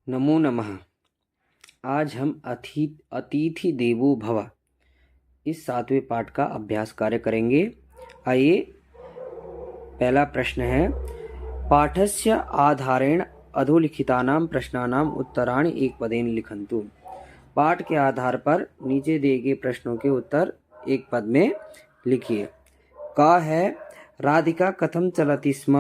नमो नमः। आज हम अतिथि देवो भव इस 7वें पाठ का अभ्यास कार्य करेंगे। आइए, पहला प्रश्न है, पाठस्य आधारेण अधोलिखितानां प्रश्नानाम् उत्तराणि एकपदेन लिखन्तु। पाठ के आधार पर नीचे दिए गए प्रश्नों के उत्तर एक पद में लिखिए। का है राधिका कथम चलति स्म।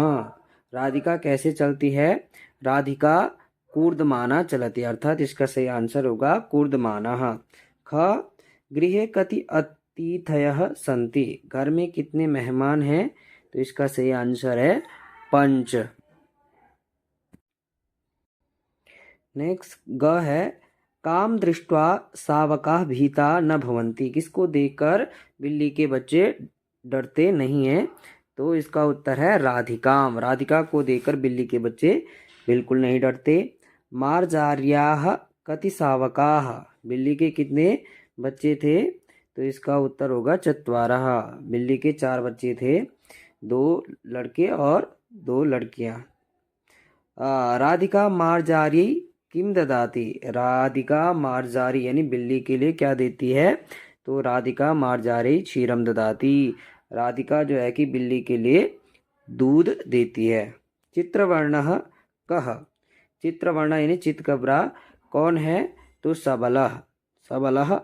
राधिका कैसे चलती है? राधिका कूर्दमाना चलति, अर्थात इसका सही आंसर होगा कूर्दमानः। ख गृहे कति अतिथयः सन्ति। घर में कितने मेहमान हैं? तो इसका सही आंसर है पंच। नेक्स्ट ग है, काम दृष्ट्वा सावकाः भीता न भवन्ति। किसको देखकर बिल्ली के बच्चे डरते नहीं हैं? तो इसका उत्तर है राधिकाम। राधिका को देखकर बिल्ली के बच्चे बिल्कुल नहीं डरते। मार्जार्याः कति सावकाः। बिल्ली के कितने बच्चे थे? तो इसका उत्तर होगा चत्वारः। बिल्ली के 4 बच्चे थे, 2 लड़के और 2 लड़कियां। राधिका मार्जारी किम ददाति। राधिका मार्जारी यानी बिल्ली के लिए क्या देती है? तो राधिका मार्जारी क्षीरम ददाति। राधिका जो है कि बिल्ली के लिए दूध देती है। चित्रवर्णः कः। चित्रवर्ण यानी चितकबरा कौन है? तो सबलः। सबलः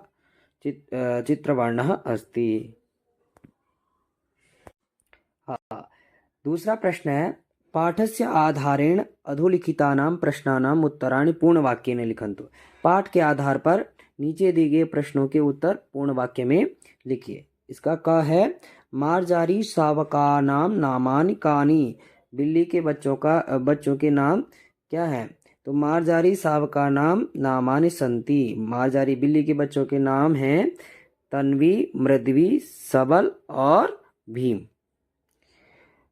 चित्रवर्णः अस्ति। दूसरा प्रश्न है, पाठस्य आधारेण अधोलिखितानां प्रश्नानाम् उत्तराणि पूर्णवाक्येन लिखन्तु। पाठ के आधार पर नीचे दिए गए प्रश्नों के उत्तर पूर्ण वाक्य में लिखिए। इसका क है, मार्जारी सावकानां नामानि कानि। बिल्ली के बच्चों के नाम क्या है? तो मार्जारी सावकानां नामानि सन्ति। मार्जारी बिल्ली के बच्चों के नाम हैं तन्वी, मृद्वी, सबल और भीम।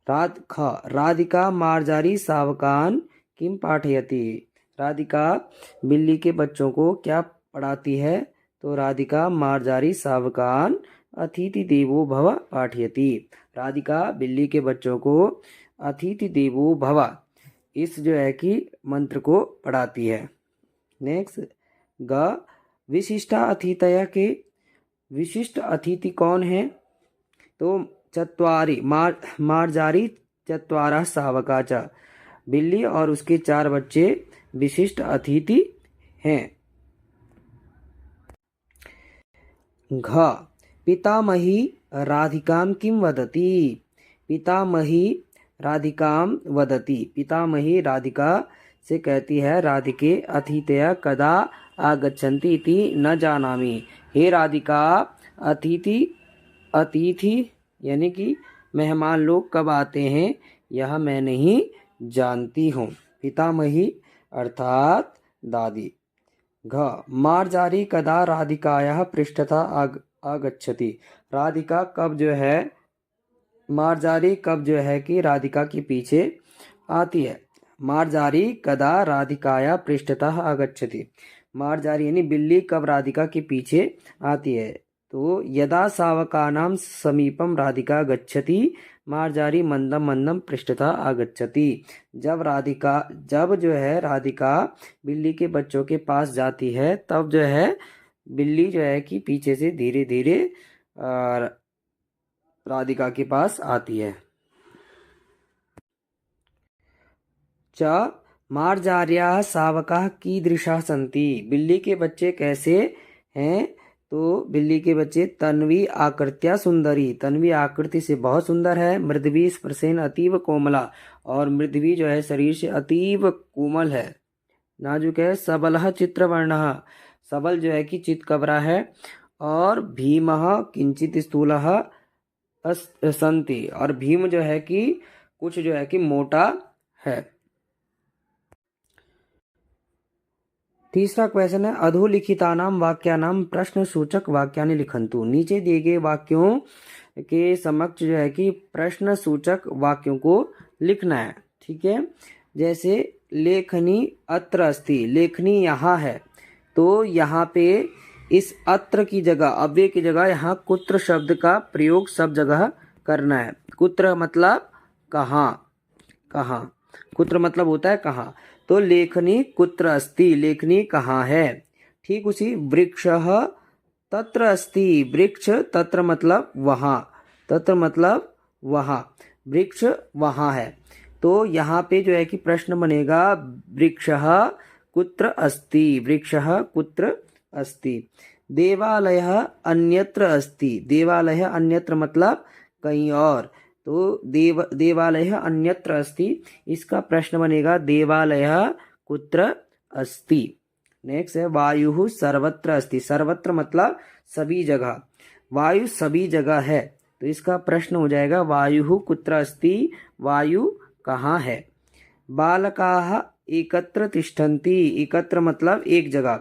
राधिका मार्जारी सावकान किम पाठयति। राधिका बिल्ली के बच्चों को क्या पढ़ाती है? तो राधिका मार्जारी सावकान अतिथि देवो भव पाठयति। राधिका बिल्ली के बच्चों को अतिथि देवो भव इस जो है कि मंत्र को पढ़ाती है। नेक्स्ट ग विशिष्टा अतिथय के विशिष्ट अतिथि कौन है? तो चत्वारि मार्जारी चत्वारः सावका च। बिल्ली और उसके 4 बच्चे विशिष्ट अतिथि हैं। घ पितामही राधिकां किं वदति। पितामही राधिकां वदति। पितामही राधिका से कहती है, राधिके अतिथयः कदा आगच्छन्ति इति न जानामि। हे राधिका, अतिथि यानी कि मेहमान लोग कब आते हैं यह मैं नहीं जानती हूँ। पितामही अर्थात दादी। घ मार्जारी कदा राधिकायाः पृष्ठतः आगच्छति। राधिका कब जो है मार्जारी कब जो है कि राधिका के पीछे आती है। मार्जारी कदा राधिकाया पृष्ठतः आगच्छति। मार्जारी यानी बिल्ली कब राधिका के पीछे आती है? तो यदा सावकानां समीपम राधिका गच्छति मार्जारी मंदम मंदम पृष्ठतः आगच्छति। जब जो है राधिका बिल्ली के बच्चों के पास जाती है, तब जो है बिल्ली जो है कि पीछे से धीरे धीरे राधिका के पास आती है। च मार्जार्याः सावकाः कीदृशाः सन्ति। बिल्ली के बच्चे कैसे हैं? तो बिल्ली के बच्चे तन्वी आकृत्या सुंदरी। तन्वी आकृति से बहुत सुंदर है। मृद्वी स्पर्शेन अतीव कोमला। और मृद्वी जो है शरीर से अतीव कोमल है, नाजुक है। सबलः चित्रवर्णः। सबल जो है कि चितकबरा है। और भीमः किंचित स्थूलः सन्ति। और भीम जो है कि कुछ जो है कि मोटा है। तीसरा क्वेश्चन है, अधोलिखितानां वाक्यानां प्रश्न सूचक वाक्यानि लिखन्तु। नीचे दिए गए वाक्यों के समक्ष जो है कि प्रश्न सूचक वाक्यों को लिखना है। ठीक है, जैसे लेखनी अत्र अस्ति। लेखनी यहाँ है, तो यहाँ पे इस अत्र की जगह, अव्यय की जगह यहाँ कुत्र शब्द का प्रयोग सब जगह करना है। कुत्र मतलब कहाँ। कहाँ, कुत्र मतलब होता है कहाँ। तो लेखनी कुत्र अस्ति, लेखनी कहाँ है। ठीक उसी वृक्षः तत्र अस्ति, वृक्ष तत्र मतलब वहाँ, तत्र मतलब वहाँ, वृक्ष वहाँ है। तो यहाँ पे जो है कि प्रश्न बनेगा वृक्षः कुत्र अस्ति, वृक्षः कुत्र अस्ति। देवालयः अन्यत्र अस्ति, देवालयः अन्यत्र मतलब कहीं और, तो देवालयः अन्यत्र अस्ति, इसका प्रश्न बनेगा देवालयः कुत्र अस्ति। नेक्स्ट है वायुः सर्वत्र अस्ति, सर्वत्र मतलब सभी जगह, वायु सभी जगह है, तो इसका प्रश्न हो जाएगा वायुः कुत्र अस्ति, वायु कहाँ है। बालकाः एकत्र तिष्ठन्ति, एकत्र मतलब एक जगह,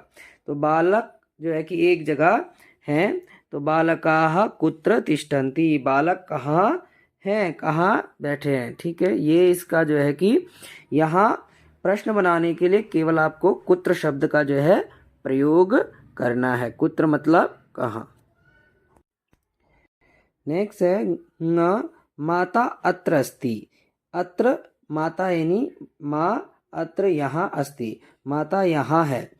तो बालक जो है कि एक जगह हैं, तो बालकाः कुत्र तिष्ठन्ति, बालक कहाँ हैं, कहाँ बैठे हैं। ठीक है, ये इसका जो है कि यहाँ प्रश्न बनाने के लिए केवल आपको कुत्र शब्द का जो है प्रयोग करना है। कुत्र मतलब कहाँ। नेक्स्ट है न माता अत्र अस्ति, अत्र माता यानी माँ, अत्र यहाँ अस्ति, माता यहाँ है,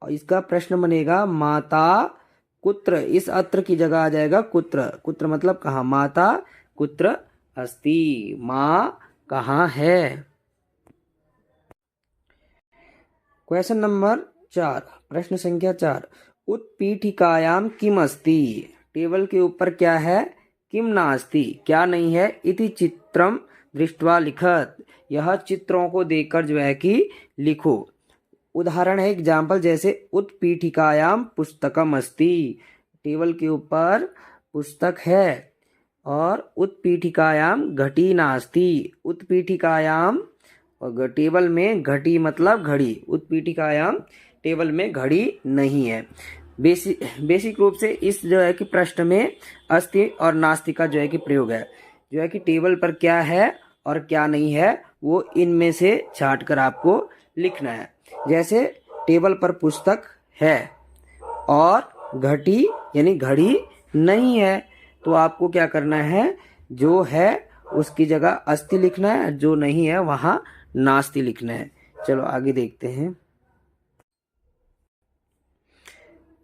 और इसका प्रश्न बनेगा माता कुत्र, इस अत्र की जगह आ जाएगा कुत्र, कुत्र मतलब कहाँ, माता कुत्र अस्ति, माँ कहाँ है। क्वेश्चन नंबर 4, प्रश्न संख्या 4, उत्पीठिकायां किम अस्ति, टेबल के ऊपर क्या है, किम नास्ति क्या नहीं है, इति चित्रम दृष्ट्वा लिखत, यह चित्रों को देखकर जो है कि लिखो। उदाहरण है एग्जाम्पल, जैसे उत्पीठिकायां पुस्तकम अस्ति, टेबल के ऊपर पुस्तक है, और उत्पीठिकायां घटी नास्ति, उत्पीठिकायां और टेबल में घटी मतलब घड़ी, उत्पीठिकायां टेबल में घड़ी नहीं है। बेसिक रूप से इस जो है कि प्रश्न में अस्ति और नास्ति का जो है कि प्रयोग है, जो है कि टेबल पर क्या है और क्या नहीं है वो इनमें से छांट कर आपको लिखना है। जैसे टेबल पर पुस्तक है और घटी यानी घड़ी नहीं है, तो आपको क्या करना है, जो है उसकी जगह अस्ति लिखना है, जो नहीं है वहाँ नास्ति लिखना है। चलो आगे देखते हैं।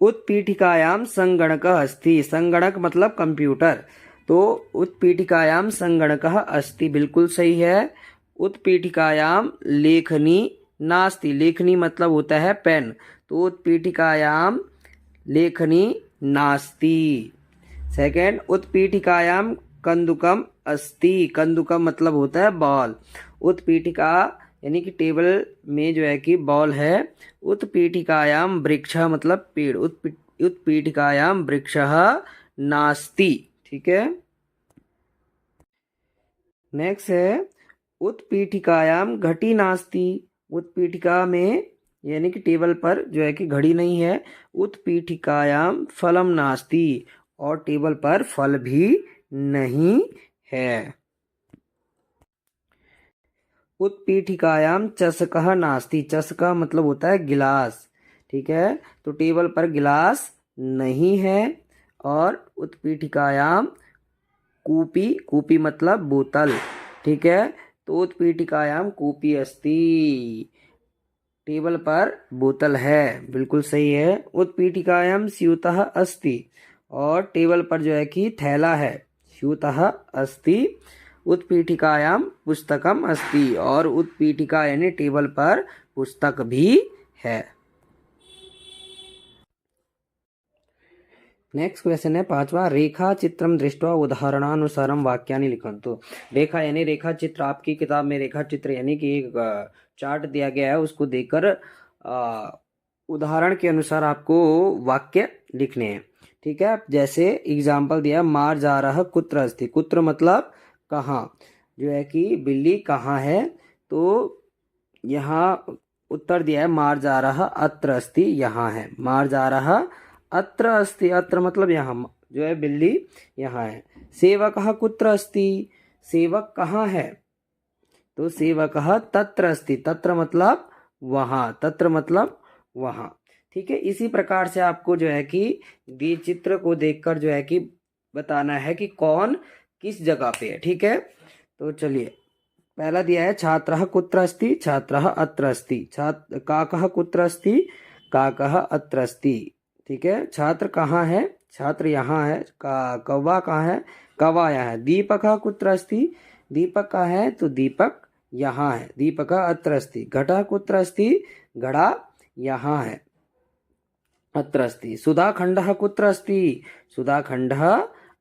उत्पीठिकायां संगणकः अस्ति, संगणक मतलब कंप्यूटर, तो उत्पीठिकायां संगणकः अस्ति बिल्कुल सही है। उत्पीठिकायां लेखनी नास्ति, लेखनी मतलब होता है पेन, तो उत्पीठिकायां लेखनी नास्ति। सेकंड, उत्पीठिकायां कंदुकम अस्ति, कंदुकम मतलब होता है बॉल, उत्पीठिका यानी कि टेबल में जो है कि बॉल है। उत्पीठिकायां वृक्षः मतलब पेड़, उत्पीठिकायां वृक्षः नास्ति। ठीक है, नेक्स्ट है उत्पीठिकायां घटी नास्ति, उत्पीठिका में यानी कि टेबल पर जो है कि घड़ी नहीं है। उत्पीठिकायां फलम नास्ति, और टेबल पर फल भी नहीं है। उत्पीठिकायां चषकः नास्ति, चषकः मतलब होता है गिलास, ठीक है, तो टेबल पर गिलास नहीं है। और उत्पीठिकायां कूपी, कूपी मतलब बोतल, ठीक है, तो उत्पीठिकायां कूपी अस्ति, टेबल पर बोतल है, बिल्कुल सही है। उत्पीठिकायां स्यूतः अस्ति, और टेबल पर जो है कि थैला है, स्यूतः अस्ति। उत्पीठिकायां पुस्तकम अस्ति, और उत्पीठिका यानी टेबल पर पुस्तक भी है। नेक्स्ट क्वेश्चन है 5वां, रेखा चित्रम दृष्ट्वा उदाहरणानुसारम वाक्यानि लिखन्तु। रेखा यानी रेखा चित्र, आपकी किताब में रेखा चित्र यानी कि एक चार्ट दिया गया है, उसको देखकर उदाहरण के अनुसार आपको वाक्य लिखने हैं। ठीक है, जैसे एग्जाम्पल दिया, मार जा रहा कुत्र अस्ति, कुत्र मतलब कहाँ, जो है कि बिल्ली कहाँ है, तो यहाँ उत्तर दिया है मार जा रहा अत्र अस्ति, यहाँ है, मार जा रहा अत्र अस्ति, अत्र मतलब यहाँ, जो है बिल्ली यहाँ है। सेवकः कुत्र अस्ति, सेवक कहाँ है, तो सेवकः तत्र अस्ति, तत्र मतलब वहाँ, तत्र मतलब वहाँ। ठीक है, इसी प्रकार से आपको जो है कि ये चित्र को देखकर जो है कि बताना है कि कौन किस जगह पे है। ठीक है, तो चलिए पहला दिया है छात्रः कुत्र अस्ति, छात्रः अत्र अस्ति। काकः कुत्र अस्ति, काकः अत्र अस्ति। ठीक है, छात्र कहाँ है, छात्र यहाँ है। कौवा कहाँ है, कौवा यहाँ है। दीपकः कुत्र अस्ति, दीपक कहाँ है, तो दीपक यहाँ है। दीपकः अत्र अस्ति। घटः कुत्र अस्ति, घड़ा यहाँ है, अत्र अस्ति। सुधाखण्डः कुत्र अस्ति, सुधाखण्डः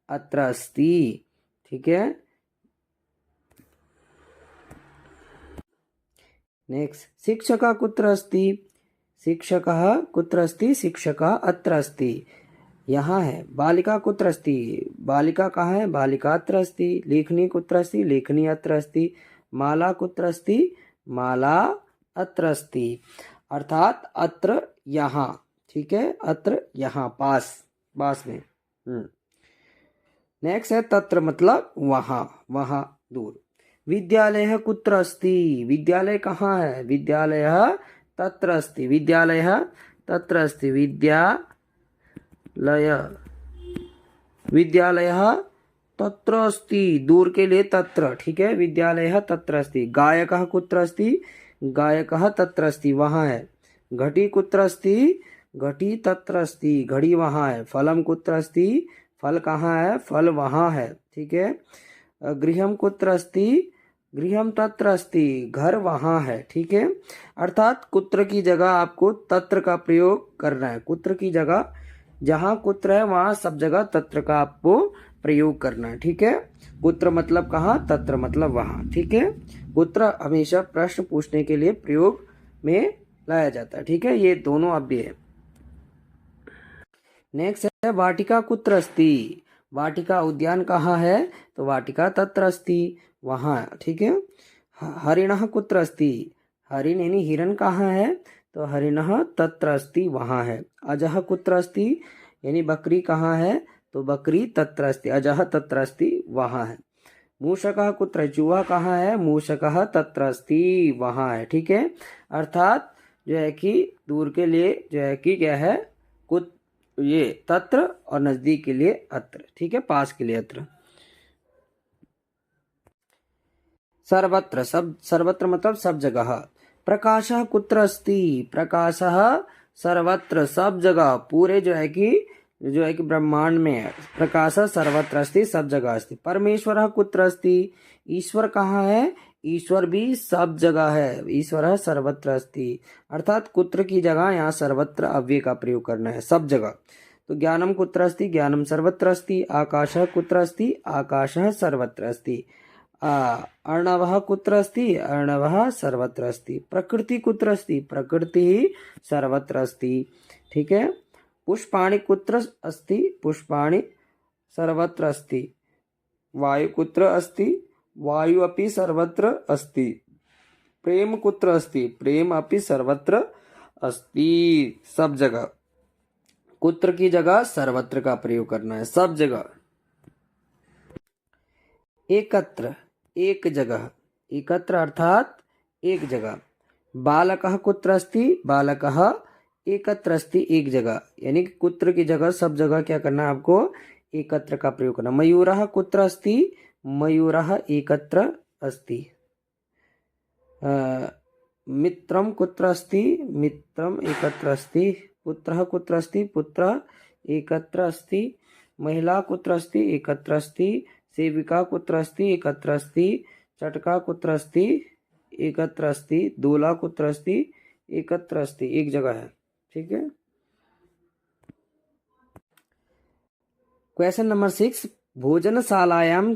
अत्र अस्ति। ठीक है, नेक्स्ट शिक्षकः कुत्र अस्ति, शिक्षकः कुत्र अस्ति, शिक्षकः अत्र अस्ति, यहाँ है। बालिका कुत्र अस्ति, बालिका कहाँ है, बालिका अत्र अस्ति। लेखनी कुत्र अस्ति, लेखनी अत्र अस्ति। माला कुत्र अस्ति, माला अत्र अस्ति। अर्थात अत्र यहाँ। ठीक है, अत्र यहाँ, पास, पास में। नेक्स्ट है तत्र, मतलब वहाँ, वहाँ दूर। विद्यालयः कुत्र अस्ति, विद्यालय कहाँ है, विद्यालयः तत्र अस्ति, विद्यालयः तत्र अस्ति। विद्यालयः तत्र अस्ति, दूर के लिए तत्र। ठीक है, विद्यालयः तत्र अस्ति। गायकः कुत्र अस्ति, गायकः तत्र अस्ति, वहाँ है। घटी कुत्र अस्ति, घटी तत्र अस्ति, घड़ी वहाँ है। फलम कुत्र अस्ति, फल कहाँ है, फल वहाँ है। ठीक है, गृहम कुत्र अस्ति, गृहम तत्र अस्ति, घर वहाँ है। ठीक है, अर्थात कुत्र की जगह आपको तत्र का प्रयोग करना है। कुत्र की जगह, जहाँ कुत्र है वहाँ सब जगह तत्र का आपको प्रयोग करना है। ठीक है, कुत्र मतलब कहाँ, तत्र मतलब वहाँ। ठीक है, कुत्र हमेशा प्रश्न पूछने के लिए प्रयोग में लाया जाता है। ठीक है, ये दोनों अव्यय है। नेक्स्ट है वाटिका कुत्र अस्ति, वाटिका उद्यान कहाँ है, तो वाटिका तत्र अस्ति, वहाँ। ठीक है, हरिणः कुत्र अस्ति, हरिण यानी हिरण कहाँ है, तो हरिणः तत्र अस्ति, वहाँ है। अजः कुत्र अस्ति, यानी बकरी कहाँ है, तो बकरी तत्र अस्ति, अजः तत्र अस्ति, वहाँ है। मूषकः कुत्र, चूहा कहाँ है, मूषकः तत्र अस्ति, वहाँ है। ठीक है, अर्थात जो है कि दूर के लिए जो है कि क्या है, ये तत्र, और नजदीक के लिए अत्र। ठीक है, पास के लिए अत्र। सर्वत्र, सब, सर्वत्र मतलब सब जगह। प्रकाशः कुत्र अस्ति, प्रकाशः सर्वत्र, सब जगह, पूरे जो है कि ब्रह्मांड में है। प्रकाशः सर्वत्र अस्ति, सब जगह अस्ति। परमेश्वरः कुत्र अस्ति, ईश्वर कहाँ है, ईश्वर भी सब जगह है। ईश्वरः सर्वत्र अस्ति, अर्थात कुत्र की जगह यहाँ सर्वत्र अव्यय का प्रयोग करना है, सब जगह। तो ज्ञानम कुत्र अस्ति, ज्ञानम सर्वत्र अस्ति। आकाशः कुत्र अस्ति, आकाशः सर्वत्र अस्ति। अर्णवः कुत्र अस्ति, अर्णवः सर्वत्र अस्ति। प्रकृति कुत्र अस्ति, प्रकृति सर्वत्र अस्ति। ठीक है, पुष्पाणि कुत्र अस्ति, पुष्पाणि सर्वत्र अस्ति। वायु कुत्र अस्ति, वायु अपि सर्वत्र अस्ति। प्रेम कुत्र अस्ति, प्रेम अपि सर्वत्र अस्ति, सब जगह। कुत्र की जगह सर्वत्र का प्रयोग करना है, सब जगह। एकत्र, एक जगह, एकत्र अर्थात एक जगह। बालकः कुत्र अस्ति, बालकः एकत्र अस्ति, एक जगह, यानी कि कुत्र की जगह सब जगह क्या करना है आपको, एकत्र का प्रयोग करना। मयूरः कुत्र अस्ति, मयूरः एकत्र अस्ति। मित्रम कुत्र अस्ति, मित्रम एकत्र अस्ति। पुत्रः कुत्र अस्ति, पुत्रः एकत्र अस्ति। महिला कुत्र अस्ति, एकत्र अस्ति। सेविका कुत्र अस्ति, एकत्र अस्ति। चटका कुत्र अस्ति, एकत्र अस्ति। दूल्हा कुत्र अस्ति, एकत्र अस्ति, एक जगह है। ठीक है, क्वेश्चन नंबर 6, भोजनशालायां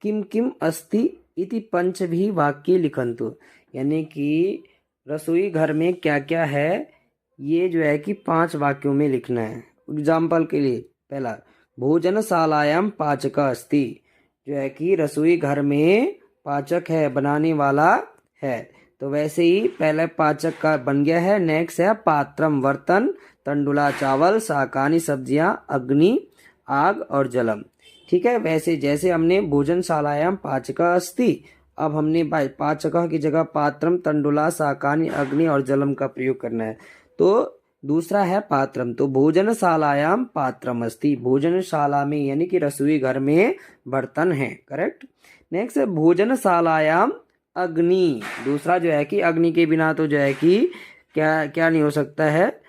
किम किम अस्ति इति पंचभिः वाक्ये लिखन्तु। यानी कि रसोई घर में क्या क्या है, ये जो है कि 5 वाक्यों में लिखना है। एग्जाम्पल के लिए, पहला, भोजनशालायां पाचकः अस्ति, जो है कि रसोई घर में पाचक है, बनाने वाला है। तो वैसे ही पहले पाचक का बन गया है। नेक्स्ट है पात्रम, बर्तन। तंडुला, चावल। शाकानि, सब्जियां। अग्नि, आग और जलम। ठीक है, वैसे जैसे हमने भोजनशालायां पाचकः अस्ति, अब हमने पाचकः की जगह पात्रम, तंडुला, शाकानि, अग्नि और जलम का प्रयोग करना है। तो दूसरा है पात्रम, तो भोजनशालायां पात्रम अस्ति, भोजनशाला में यानी कि रसोई घर में बर्तन है। करेक्ट। नेक्स्ट है भोजनशालायाम अग्नि। दूसरा जो है कि अग्नि के बिना तो जो है कि क्या क्या नहीं हो सकता है,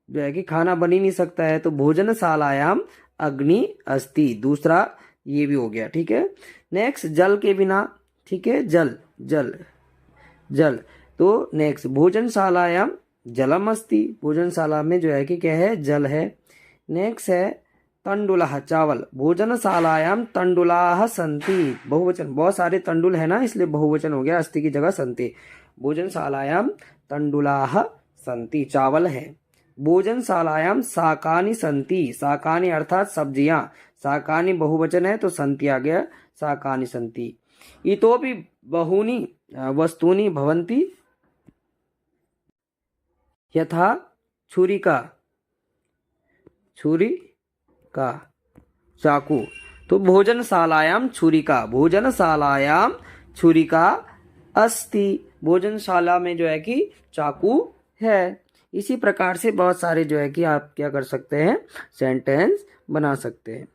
जो है कि खाना बन ही नहीं सकता है। तो भोजनशालायाम अग्नि अस्ति, दूसरा ये भी हो गया। ठीक है, नेक्स्ट जल के बिना, ठीक है, जल जल जल। तो नेक्स्ट भोजनशालायाम जलम अस्ति, भोजनशाला में जो है कि क्या है, जल है। नेक्स्ट है तंडुलः चावल, भोजनशालायाम तंडुलाः सन्ति, बहुवचन, बहुत सारे तंडुल है ना इसलिए बहुवचन हो गया, अस्ति की जगह सन्ति। भोजनशालायाम तंडुलाः सन्ति, चावल है। भोजनशालायाम शाकानि सन्ति, शाकानि अर्थात सब्जियां, शाकानि बहुवचन है तो सन्ति आ गया, शाकानि सन्ति। इतोपि बहूनि वस्तूनि भवन्ति यथा छुरिका, छुरी का, चाकू। तो भोजनशालायाम छुरिका, भोजनशालायाम छुरिका अस्ति, भोजनशाला में जो है कि चाकू है। इसी प्रकार से बहुत सारे जो है कि आप क्या कर सकते हैं, सेंटेंस बना सकते हैं।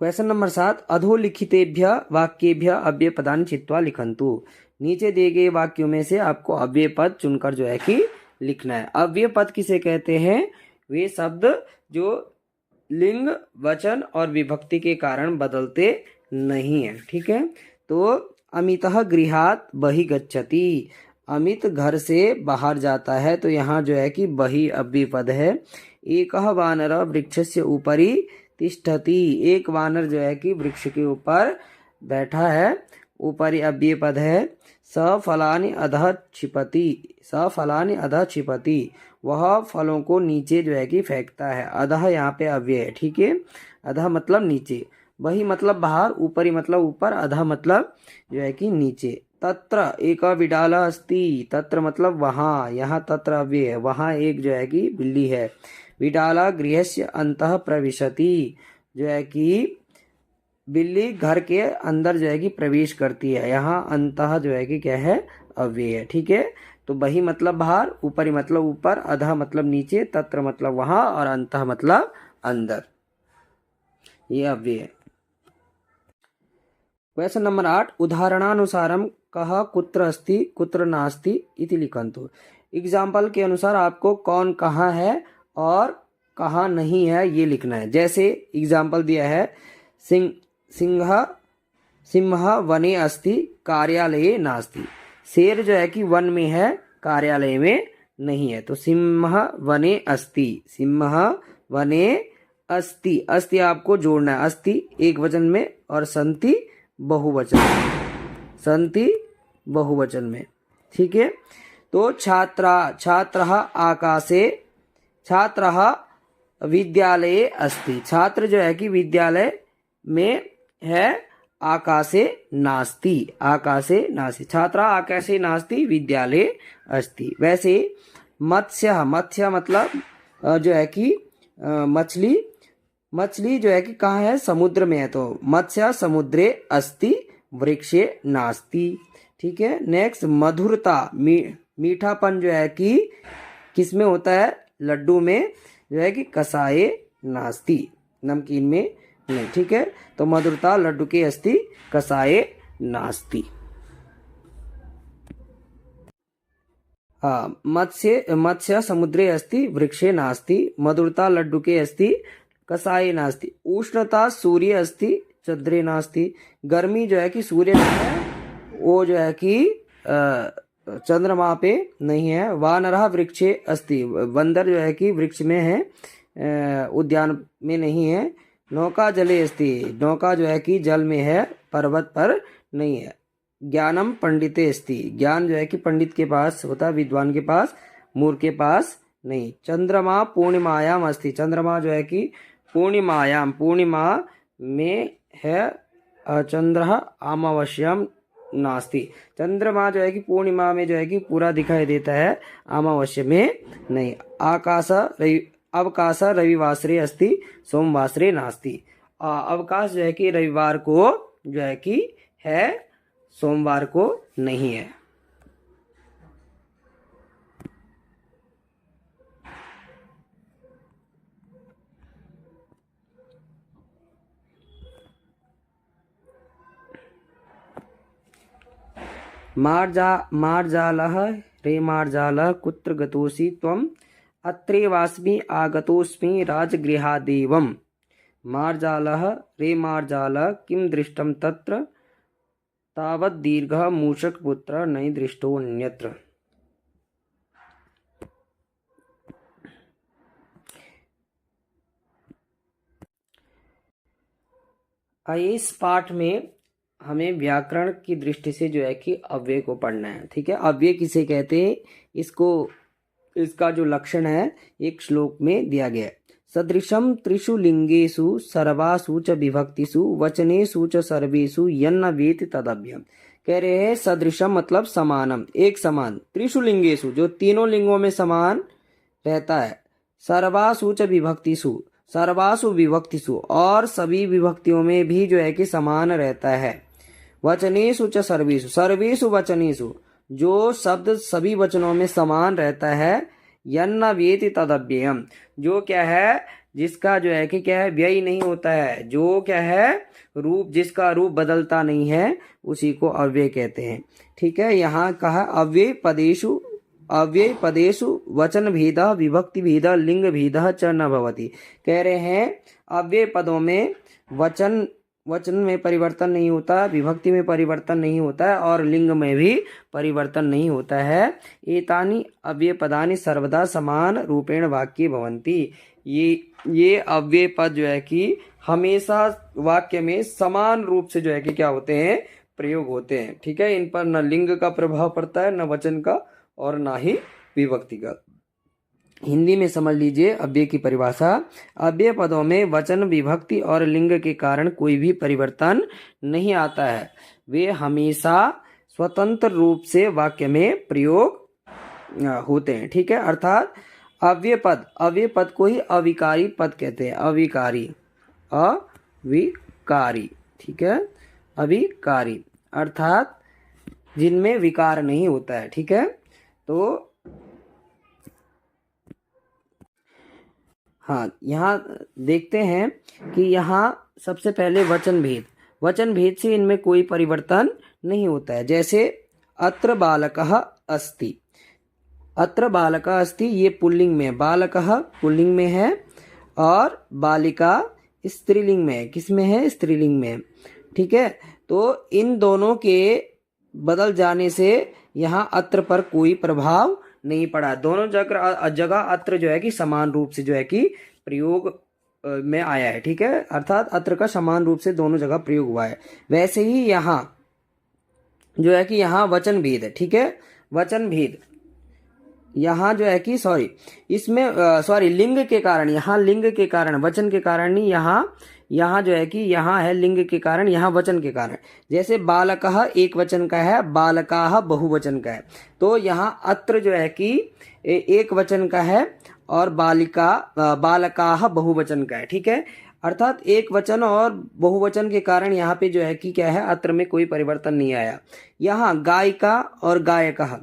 क्वेश्चन नंबर 7, अधोलिखितेभ्य वाक्येभ्य अव्यय पदानि चित्वा लिखन्तु। नीचे दिए गए वाक्यों में से आपको अव्यय पद चुनकर जो है कि लिखना है। अव्यय पद किसे कहते हैं, वे शब्द जो लिंग, वचन और विभक्ति के कारण बदलते नहीं है। ठीक है, तो अमितः गृहात् बहिः गच्छति, अमित घर से बाहर जाता है, तो यहाँ जो है कि बहिः अव्यय पद है। एकः वानरः वृक्षस्य उपरि तिष्ठति, एक वानर जो है कि वृक्ष के ऊपर बैठा है, ऊपरी अव्यय पद है। स फलानि अधः क्षिपति, स फलानि अधः क्षिपति, वह फलों को नीचे जो है कि फेंकता है। अधः यहाँ पे अव्यय है। ठीक है, अधः मतलब नीचे, बहि मतलब बाहर, ऊपरी मतलब ऊपर, अधः मतलब जो है कि नीचे। तत्र एक बिडाला अस्ति, तत्र मतलब वहाँ, यहाँ तत्र अव्यय है, वहाँ एक जो है कि बिल्ली है। बिडाला गृहस्य अंतः प्रविशति, जो है कि बिल्ली घर के अंदर जो है कि प्रवेश करती है, यहाँ अंतः जो है कि क्या है, अव्यय है। ठीक है, तो बहि मतलब बाहर, ऊपरी मतलब ऊपर, अधः मतलब नीचे, तत्र मतलब वहां और अंतः मतलब अंदर, ये अव्यय है। क्वेश्चन नंबर 8, उदाहरणानुसारम कः कुत्र अस्ति कुत्र नास्ति इति लिखन्तु। एग्जाम्पल के अनुसार आपको कौन कहाँ है और कहाँ नहीं है ये लिखना है। जैसे एग्जाम्पल दिया है, सिंह वने अस्ति कार्यालये नास्ति, शेर जो है कि वन में है कार्यालय में नहीं है। तो सिंह वने अस्ति, सिंह वने अस्ति, अस्ति आपको जोड़ना है, अस्ति एक वचन में और संति बहुवचन, संति बहुवचन में। ठीक है, तो छात्रः आकाशे, छात्रः विद्यालये अस्ति, छात्र जो है कि विद्यालय में है, आकाशे नास्ति, आकाशे नास्ति, छात्रा आकाशे नास्ति विद्यालये अस्ति। वैसे मत्स्य, मत्स्य मतलब जो है कि मछली, मछली जो है कि कहाँ है, समुद्र में है, तो मत्स्य समुद्रे अस्ति वृक्षे नास्ति। ठीक है, नेक्स्ट मधुरता, मीठापन जो है कि किस में होता है, लड्डू में, जो है कि कसाये नास्ति, नमकीन में नहीं। ठीक है, तो मधुरता लड्डू के अस्ति कसाये नास्ति। हाँ, मत्स्य समुद्रे अस्ति वृक्षे नास्ति, मधुरता लड्डू के अस्ति कसाये नास्ति। उष्णता सूर्य अस्ति चंद्रे नास्ति, गर्मी जो है कि सूर्य में है, वो जो है कि चंद्रमा पे नहीं है। वानरः वृक्षे अस्ति, बंदर जो है कि वृक्ष में है, उद्यान में नहीं है। नौका जले अस्ति, नौका जो है कि जल में है, पर्वत पर नहीं है। ज्ञानम पंडिते अस्ति, ज्ञान जो है कि पंडित के पास होता है, विद्वान के पास, मूर्ख के पास नहीं। चंद्रमा पूर्णिमायाम अस्ति, चंद्रमा जो है कि पूर्णिमायाम, पूर्णिमा में है, चंद्र अमावस्याम नास्ति, चंद्रमा जो है कि पूर्णिमा में जो है कि पूरा दिखाई देता है, अमावस्या में नहीं। अवकाश रविवासरे अस्ति सोमवासरे नास्ति, अवकाश जो है कि रविवार को जो है कि है, सोमवार को नहीं है। मार्जालः रे मार्जालः कुत्र गतोऽसि त्वम् अत्रैवास्मि आगतोऽस्मि राजगृहादेवम्। मार्जालः रे मार्जालः किं दृष्टं तत्र तावद्दीर्घः मूषकपुत्रः न दृष्टोऽन्यत्र। इस पाठ में हमें व्याकरण की दृष्टि से जो है कि अव्यय को पढ़ना है। ठीक है, अव्यय किसे कहते हैं, इसका जो लक्षण है एक श्लोक में दिया गया है। सदृशम त्रिषु लिंगेषु सर्वासु च विभक्तिषु वचनेषु च सर्वेषु यन्न वेति तदभ्यम। कह रहे हैं सदृशम मतलब समानम, एक समान, त्रिषु लिंगेषु जो तीनों लिंगों में समान रहता है, सर्वासु च विभक्तिषु सर्वासु विभक्तिषु और सभी विभक्तियों में भी जो है कि समान रहता है। वचनेषु च सर्वेषु सर्वेषु वचनेषु जो शब्द सभी वचनों में समान रहता है। यन्न वेति तदव्ययम जो क्या है, जिसका जो है कि क्या है व्यय नहीं होता है, जो क्या है रूप, जिसका रूप बदलता नहीं है, उसी को अव्यय कहते हैं। ठीक है, यहाँ कहा अव्यय पदेषु वचन भेद विभक्ति भेद लिंग भेद च न भवति। कह रहे हैं अव्यय पदों में वचन में परिवर्तन नहीं होता, विभक्ति में परिवर्तन नहीं होता है और लिंग में भी परिवर्तन नहीं होता है। एतानि अव्यय पदानि सर्वदा समान रूपेण वाक्ये भवन्ति। ये अव्यय पद जो है कि हमेशा वाक्य में समान रूप से जो है कि क्या होते हैं, प्रयोग होते हैं। ठीक है, इन पर न लिंग का प्रभाव पड़ता है, न वचन का और ना ही विभक्ति का। हिंदी में समझ लीजिए अव्यय की परिभाषा। अव्यय पदों में वचन विभक्ति और लिंग के कारण कोई भी परिवर्तन नहीं आता है, वे हमेशा स्वतंत्र रूप से वाक्य में प्रयोग होते हैं। ठीक है, अर्थात अव्यय पद को ही अविकारी पद कहते हैं। अविकारी ठीक है, अविकारी अर्थात जिनमें विकार नहीं होता है। ठीक है, तो हाँ, यहाँ देखते हैं कि यहाँ सबसे पहले वचन भेद से इनमें कोई परिवर्तन नहीं होता है। जैसे अत्र बालकः अस्ति, अत्र बालकः अस्ति ये पुल्लिंग में, बालकः पुल्लिंग में है और बालिका स्त्रीलिंग में है। किस में है, स्त्रीलिंग में। ठीक है, तो इन दोनों के बदल जाने से यहाँ अत्र पर कोई प्रभाव नहीं पड़ा। दोनों जगह अत्र जो है कि समान रूप से जो है कि प्रयोग में आया है। ठीक है, अर्थात अत्र का समान रूप से दोनों जगह प्रयोग हुआ है। वैसे ही यहाँ जो है कि यहाँ वचन भेद है। ठीक है, वचन भेद यहाँ जो है कि लिंग के कारण, यहाँ लिंग के कारण, वचन के कारण नहीं, यहाँ जो है कि यहाँ है लिंग के कारण, यहाँ वचन के कारण। जैसे बालकः एक वचन का है, बालकाः बहुवचन का है, तो यहाँ अत्र जो है कि एक वचन का है और बालकाः बहुवचन का है। ठीक है, अर्थात एक वचन और बहुवचन के कारण यहाँ पे जो है कि क्या है, अत्र में कोई परिवर्तन नहीं आया। यहाँ गायिका और गायकः,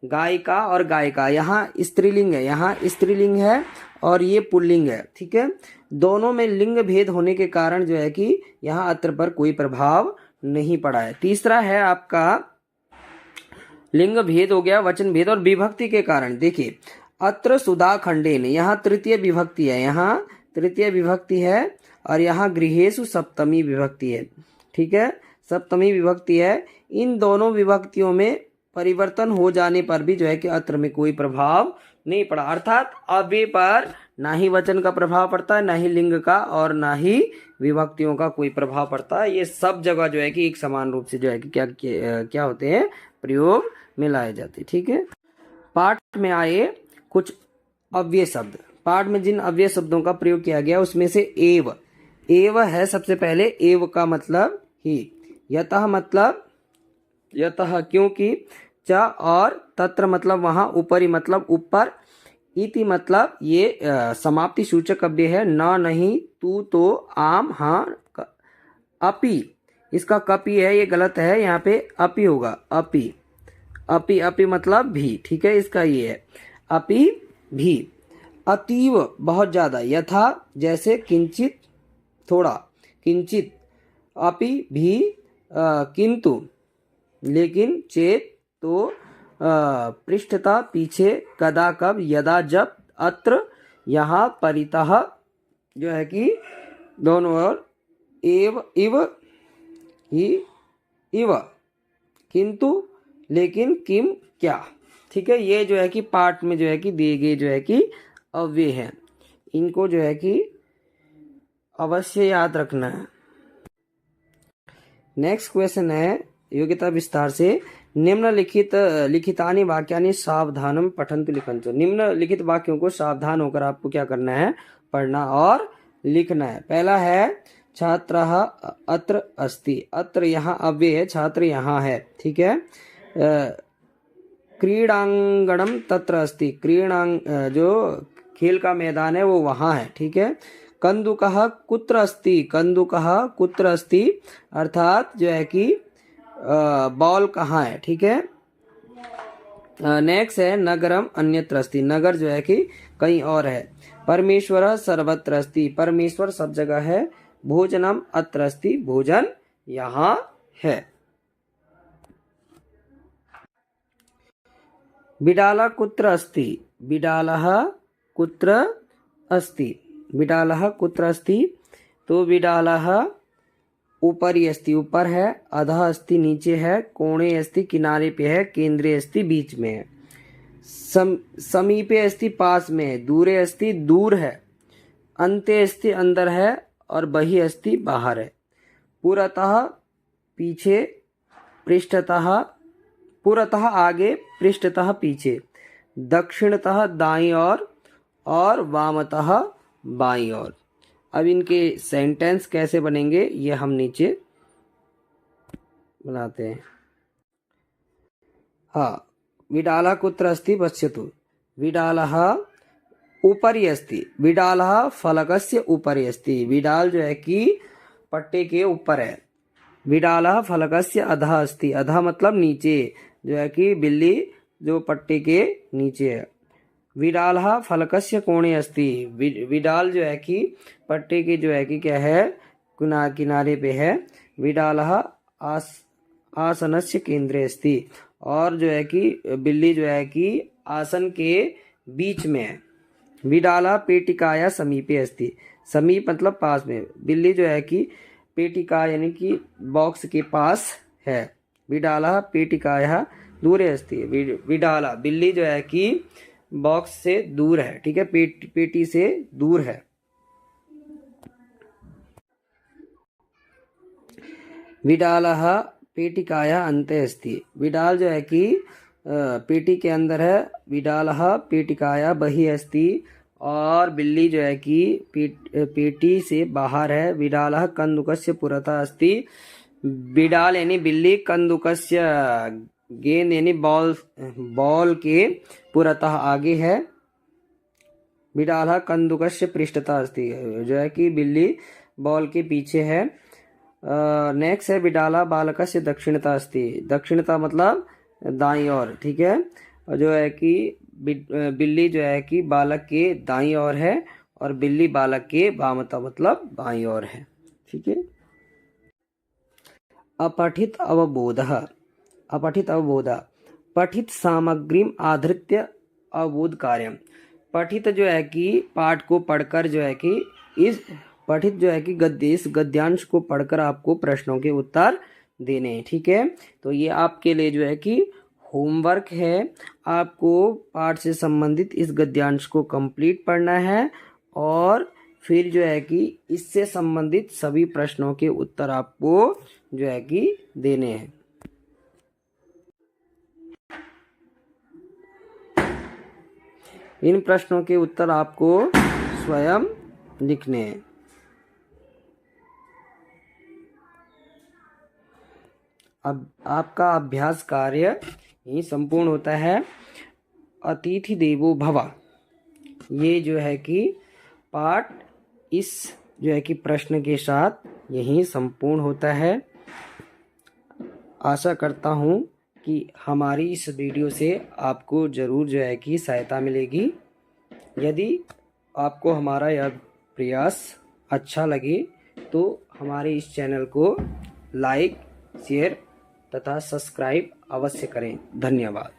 गायिका और गायिका यहाँ स्त्रीलिंग है, यहाँ स्त्रीलिंग है और ये पुल्लिंग है। ठीक है, दोनों में लिंग भेद होने के कारण जो है कि यहाँ अत्र पर कोई प्रभाव नहीं पड़ा है। तीसरा है आपका लिंग भेद हो गया, वचन भेद और विभक्ति के कारण। देखिए अत्र सुधा खंडेन, यहाँ तृतीय विभक्ति है, यहाँ तृतीय विभक्ति है और यहाँ गृहेषु सप्तमी विभक्ति है। ठीक है, सप्तमी विभक्ति है। इन दोनों विभक्तियों में परिवर्तन हो जाने पर भी जो है कि अत्र में कोई प्रभाव नहीं पड़ा। अर्थात अव्यय पर ना ही वचन का प्रभाव पड़ता है, ना ही लिंग का और ना ही विभक्तियों का कोई प्रभाव पड़ता है। ये सब जगह जो है कि एक समान रूप से जो है कि क्या होते हैं, प्रयोग में लाए जाते हैं। ठीक है, पाठ में आए कुछ अव्यय शब्द। पाठ में जिन अव्यय शब्दों का प्रयोग किया गया उसमें से एव है सबसे पहले। एव का मतलब ही, यतः मतलब यतः क्योंकि, च और तत्र मतलब वहाँ, ऊपरी मतलब ऊपर, इति मतलब ये समाप्ति सूचक अव्यय है। न नहीं, तू तो, आम हाँ, अपि इसका कपि है, ये गलत है, यहाँ पे अपि होगा। अपि मतलब भी। ठीक है, इसका ये है अपि भी। अतीव बहुत ज्यादा, यथा जैसे, किंचित थोड़ा, किंचित, अपि भी किंतु, लेकिन, चेत तो, पृष्ठतः पीछे, कदा कब, यदा जब, अत्र यहाँ, परितः जो है कि दोनों ओर, एव इव ही इव, किंतु, लेकिन, किम क्या। ठीक है, ये जो है कि पाठ में जो है कि दिए गए जो है कि अव्यय हैं, इनको जो है कि अवश्य याद रखना है। नेक्स्ट क्वेश्चन है योग्यता विस्तार से, लिखितानि वाक्यानि सावधानम पठन्तु लिखन्तु। निम्नलिखित वाक्यों को सावधान होकर आपको क्या करना है, पढ़ना और लिखना है। पहला है छात्रः अत्र अस्ति, अत्र यहाँ अव्यय है, छात्र यहाँ है। ठीक है, क्रीडांगणम तत्र अस्ति, जो खेल का मैदान है वो वहाँ है। ठीक है, कंदुकः कुत्र अस्ति, कंदुकः कुत्र अस्ति, अर्थात जो है कि बॉल कहाँ है। ठीक है, नेक्स्ट है नगरम अन्यत्र अस्ति, नगर जो है कि कहीं और है। परमेश्वर सर्वत्र अस्ति, परमेश्वर सब जगह है। भोजनम अत्र अस्ति, भोजन यहाँ है। बिडाला कुत्र अस्ति, बिडालः कुत्र अस्ति, बिडालः कुत्र अस्ति, तो बिडालः ऊपरी अस्ति, ऊपर है, अधः अस्ति नीचे है, कोणे अस्ति किनारे पे है, केंद्रे अस्ति बीच में है, समीपे अस्ति पास में है, दूरे अस्ति दूर है, अंते अस्ति अंदर है, और बहि अस्ति बाहर है। पुरतः पीछे, पृष्ठतः, पुरतः आगे, पृष्ठतः पीछे, दक्षिणतः दाईं ओर, और वामतः बाईं ओर। अब इनके सेंटेंस कैसे बनेंगे ये हम नीचे बनाते हैं। हाँ, विडालः कुत्र अस्ति पश्यतु, विडालः ऊपरी अस्ति, विडालः फलकस्य ऊपरी अस्ति, विडाल जो है कि पट्टे के ऊपर है। विडालः फलकस्य अधः अस्ति, अधः मतलब नीचे, जो है कि बिल्ली जो पट्टे के नीचे है। विडालः फलकस्य कोणे अस्ति, विडाल जो है कि पट्टे के जो है कि क्या है, किनारे पे है। विडालः आसनस्य केंद्रे अस्ति, और जो है कि बिल्ली जो है कि आसन के बीच में है। विडालः पेटिकाया समीपे अस्ति, समीप मतलब पास में, बिल्ली जो है कि पेटिका यानी कि बॉक्स के पास है। विडालः पेटिकाया दूरे अस्ति, विडाला बिल्ली जो है कि बॉक्स से दूर है। ठीक है, पेटी से दूर है। विडालः पेटिकाया अन्ते अस्ति, विडाल जो है कि पेटी के अंदर है। विडालः पेटिकाया बहि अस्ति, और बिल्ली जो है कि पेटी से बाहर है। विडालः कंदुकस्य पुरतः अस्ति, विडाल यानी बिल्ली, कंदुकस्य गेंद यानी बॉल के पुरतः आगे है। विडालः कंदुकस्य पृष्ठतः अस्ति, जो है कि बिल्ली बॉल के पीछे है। नेक्स्ट है विडालः बालकस्य दक्षिणतः अस्ति, दक्षिणतः मतलब दाईं ओर। ठीक है, जो है कि बिल्ली जो है कि बालक के दाईं ओर है, और बिल्ली बालक के वामतः मतलब बाईं ओर है। ठीक है, अपठित अवबोधः, अपठित अवबोध, पठित सामग्रीम आधृत्य अवबोध कार्यम। पठित जो है कि पाठ को पढ़कर जो है कि इस पठित जो है कि इस गद्यांश को पढ़कर आपको प्रश्नों के उत्तर देने हैं। ठीक है, तो ये आपके लिए जो है कि होमवर्क है। आपको पाठ से संबंधित इस गद्यांश को कंप्लीट पढ़ना है, और फिर जो है कि इससे संबंधित सभी प्रश्नों के उत्तर आपको जो है कि देने हैं। इन प्रश्नों के उत्तर आपको स्वयं लिखने हैं। अब आपका अभ्यास कार्य यही संपूर्ण होता है। अतिथि देवो भव, ये जो है कि पाठ इस जो है कि प्रश्न के साथ यही संपूर्ण होता है। आशा करता हूँ कि हमारी इस वीडियो से आपको ज़रूर जो है कि सहायता मिलेगी। यदि आपको हमारा यह प्रयास अच्छा लगे तो हमारे इस चैनल को लाइक, शेयर तथा सब्सक्राइब अवश्य करें। धन्यवाद।